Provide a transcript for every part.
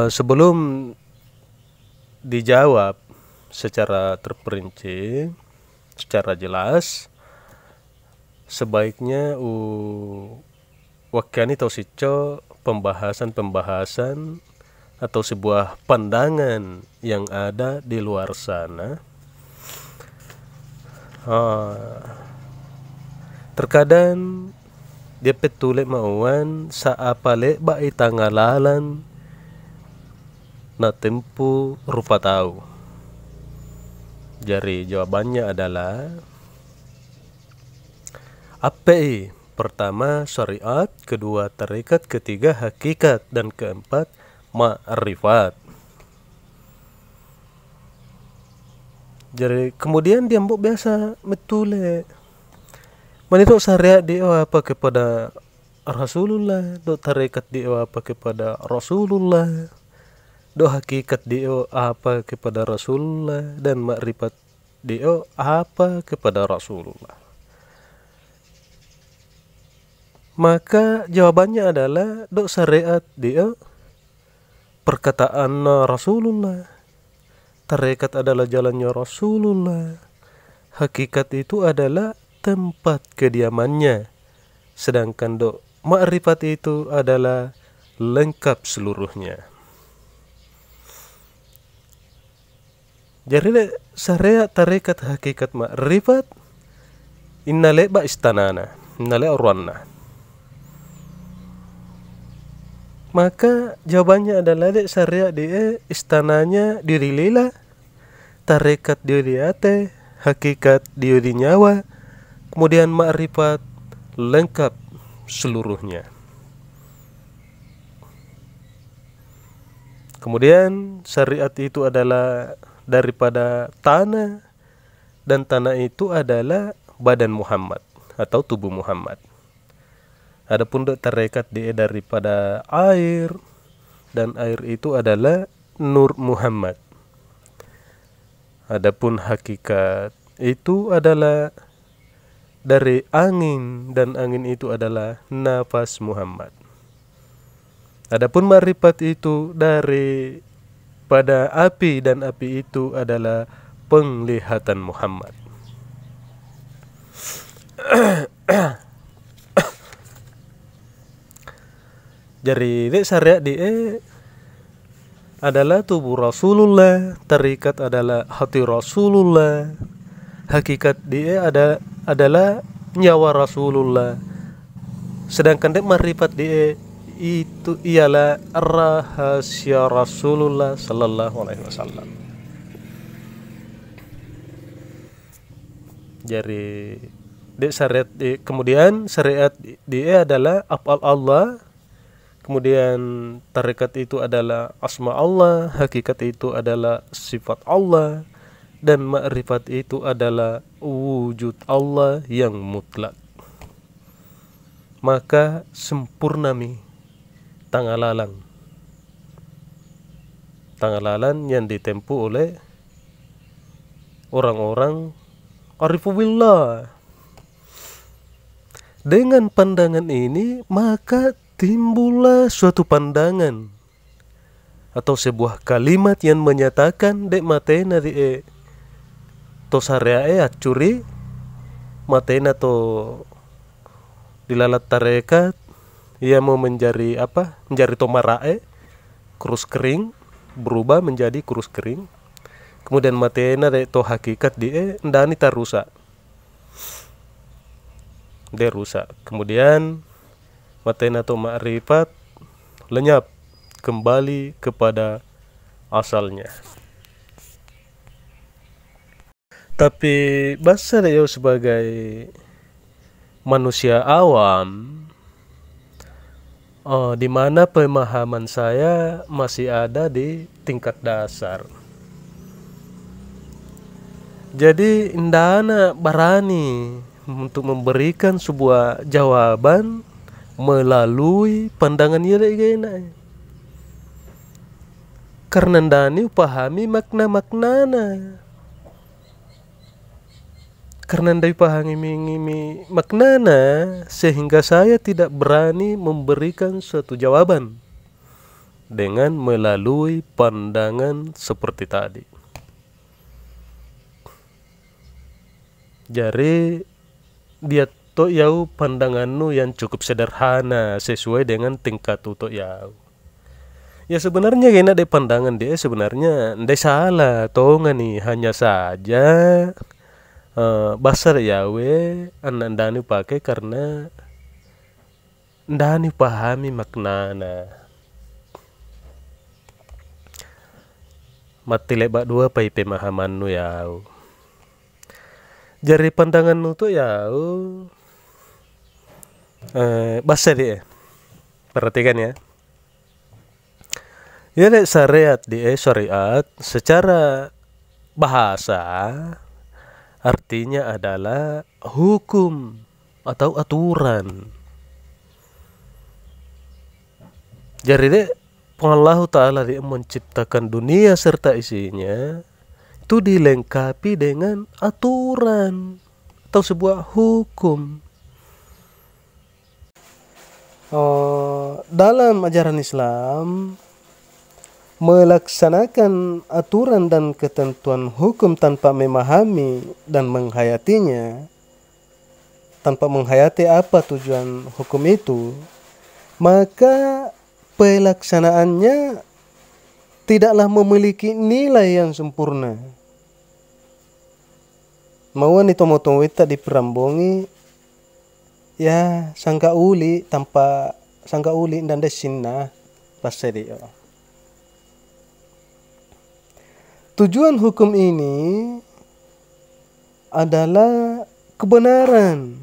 Sebelum dijawab secara terperinci, secara jelas, sebaiknya wakiani tau sico pembahasan-pembahasan atau sebuah pandangan yang ada di luar sana. Terkadang dia petule mauan saapale ba itangalalan na tempu rupa tahu. Jadi jawabannya adalah apa? Pertama syariat, kedua tarekat, ketiga hakikat, dan keempat ma'rifat. Jadi kemudian dia mbok biasa metule manito syariat dia apa kepada Rasulullah, do tarekat dia apa kepada Rasulullah, do hakikat dia apa kepada Rasulullah, dan ma'rifat dia apa kepada Rasulullah. Maka jawabannya adalah do syariat dia perkataan Rasulullah, tarekat adalah jalannya Rasulullah, hakikat itu adalah tempat kediamannya, sedangkan do ma'rifat itu adalah lengkap seluruhnya. Jadi syariat, tarekat, hakikat, ma'rifat innale ba istanana, innale urwanna. Maka jawabannya adalah syariat dia istananya diri lila, tarekat diri ate, hakikat diri nyawa, kemudian ma'rifat lengkap seluruhnya. Kemudian syariat itu adalah daripada tanah, dan tanah itu adalah badan Muhammad atau tubuh Muhammad. Adapun tarekat dia daripada air, dan air itu adalah nur Muhammad. Adapun hakikat itu adalah dari angin, dan angin itu adalah nafas Muhammad. Adapun ma'rifat itu dari pada api, dan api itu adalah penglihatan Muhammad. Jadi syariat dia adalah tubuh Rasulullah, tarikat adalah hati Rasulullah, hakikat dia adalah nyawa Rasulullah, sedangkan dia ma'rifat dia itu ialah rahasia Rasulullah sallallahu alaihi wasallam. Jadi dia syariat kemudian syariat dia adalah af'al Allah, kemudian tarekat itu adalah asma Allah, hakikat itu adalah sifat Allah, dan ma'rifat itu adalah wujud Allah yang mutlak. Maka sempurnami tangalalan yang ditempuh oleh orang-orang arifu billah. Dengan pandangan ini maka timbullah suatu pandangan atau sebuah kalimat yang menyatakan dek matena di to syariae acuri matena to dilalat tarekat, ia mau menjadi apa? Menjadi tomarae, kurus kering, berubah menjadi kurus kering. Kemudian matena de to hakikat dia ndani tarusak. Dia rusak. Kemudian matena to ma'rifat lenyap kembali kepada asalnya. Tapi bahasa dia sebagai manusia awam, di mana pemahaman saya masih ada di tingkat dasar. Jadi indana berani untuk memberikan sebuah jawaban melalui pandangan ia gena. Karena ndani pahami makna-maknana. Karena ndai pahami maknana, sehingga saya tidak berani memberikan suatu jawaban. dengan melalui pandangan seperti tadi. Jadi dia tok yau pandanganmu yang cukup sederhana sesuai dengan tingkat tok yau. Ya sebenarnya kena de pandangan dia sebenarnya ndak salah tonga nih, hanya saja basar yawe anak ndani pakai karena ndani pahami maknana. Mati lebak dua pai pemahamanmu yau. Jari pandanganmu tuh yau basar dia. Perhatikan ya. Ya syariat dia syariat secara bahasa artinya adalah hukum atau aturan. Jadi deh Allah Ta'ala dia menciptakan dunia serta isinya itu dilengkapi dengan aturan atau sebuah hukum. Dalam ajaran Islam melaksanakan aturan dan ketentuan hukum tanpa memahami dan menghayatinya, tanpa menghayati apa tujuan hukum itu, maka pelaksanaannya tidaklah memiliki nilai yang sempurna. Mauan itu motong wita diperambongi ya sangka uli tanpa sangka uli dan desinna pasedi. Tujuan hukum ini adalah kebenaran.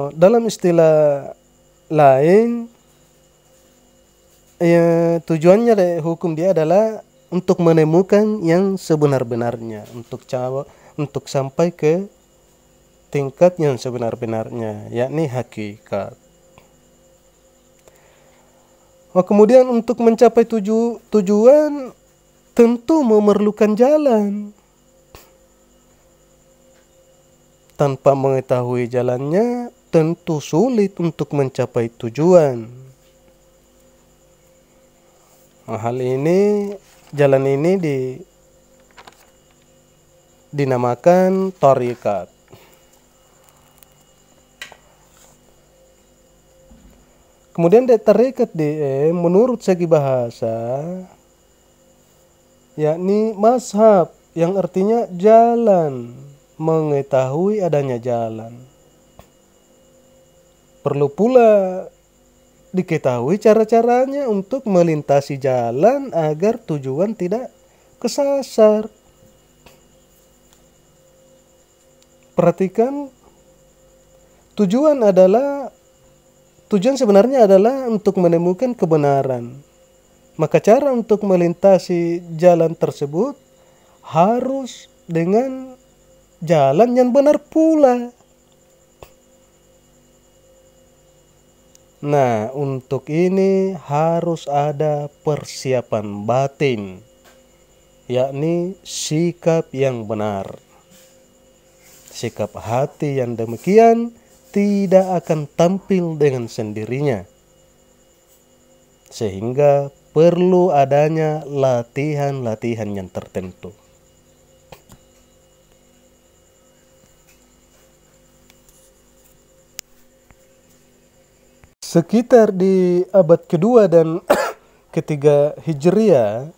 Dalam istilah lain, ya, tujuannya dari hukum dia adalah untuk menemukan yang sebenar-benarnya, untuk sampai ke tingkat yang sebenar-benarnya, yakni hakikat. Kemudian untuk mencapai tujuan tentu memerlukan jalan. Tanpa mengetahui jalannya tentu sulit untuk mencapai tujuan. Hal ini, jalan ini dinamakan thariqat. Kemudian thariqat menurut segi bahasa yakni mazhab yang artinya jalan, mengetahui adanya jalan. Perlu pula diketahui cara-caranya untuk melintasi jalan agar tujuan tidak kesasar. Perhatikan, tujuan sebenarnya adalah untuk menemukan kebenaran. Maka cara untuk melintasi jalan tersebut harus dengan jalan yang benar pula. Nah, untuk ini harus ada persiapan batin, yakni sikap yang benar. Sikap hati yang demikian tidak akan tampil dengan sendirinya, sehingga perlu adanya latihan-latihan yang tertentu. Sekitar di abad kedua dan ketiga Hijriah,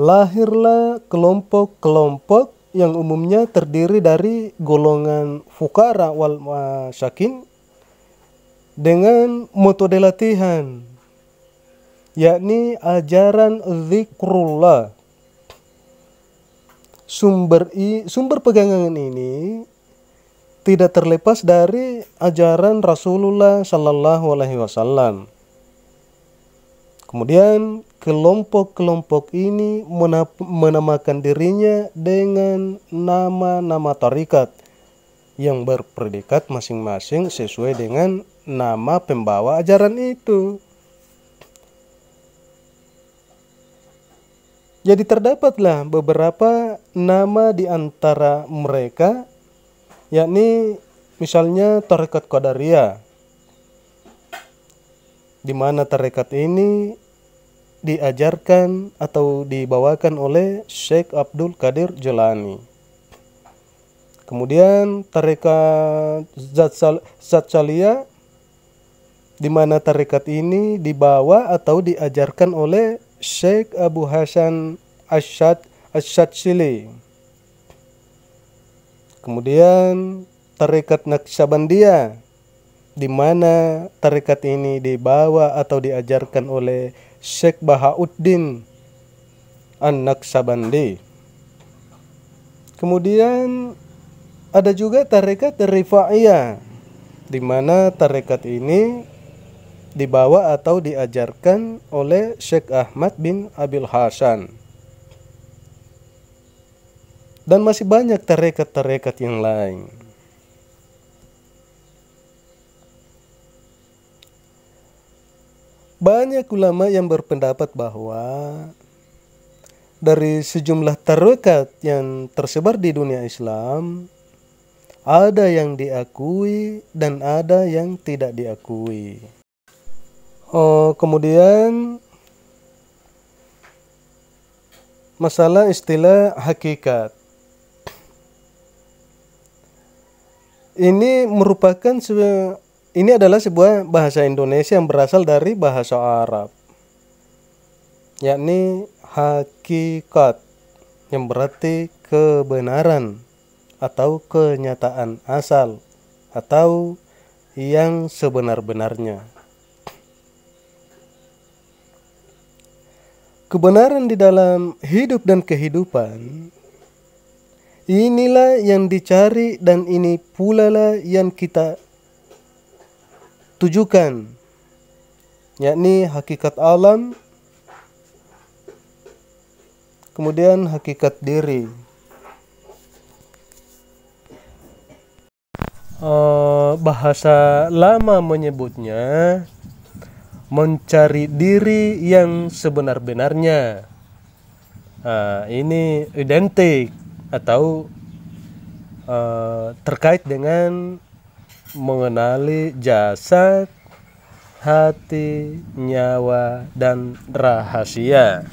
lahirlah kelompok-kelompok yang umumnya terdiri dari golongan fukara wal masyakin dengan metode latihan, yakni ajaran zikrullah. Sumber pegangan ini tidak terlepas dari ajaran Rasulullah Sallallahu Alaihi Wasallam. Kemudian kelompok-kelompok ini menamakan dirinya dengan nama-nama tarikat yang berpredikat masing-masing sesuai dengan nama pembawa ajaran itu. Jadi terdapatlah beberapa nama di antara mereka, yakni misalnya Tarekat Qadariyah, di mana tarekat ini diajarkan atau dibawakan oleh Syekh Abdul Qadir Jilani. Kemudian tarekat Zatsaliyah, di mana tarekat ini dibawa atau diajarkan oleh Syekh Abu Hasan Asyadzili. Kemudian tarekat Naqsabandiyah, di mana tarekat ini dibawa atau diajarkan oleh Syekh Bahauddin An-Naqsabandi. Kemudian ada juga tarekat Rifaiyah, di mana tarekat ini dibawa atau diajarkan oleh Syekh Ahmad bin Abil Hasan. Dan masih banyak tarekat-tarekat yang lain. Banyak ulama yang berpendapat bahwa dari sejumlah tarekat yang tersebar di dunia Islam, ada yang diakui dan ada yang tidak diakui. Kemudian masalah istilah hakikat. Ini adalah sebuah bahasa Indonesia yang berasal dari bahasa Arab, yakni hakikat, yang berarti kebenaran atau kenyataan asal atau yang sebenar-benarnya. Kebenaran di dalam hidup dan kehidupan, inilah yang dicari dan ini pula lah yang kita tujukan, yakni hakikat alam, kemudian hakikat diri. Bahasa lama menyebutnya mencari diri yang sebenar-benarnya. Ini identik atau terkait dengan mengenali jasad, hati, nyawa, dan rahasia.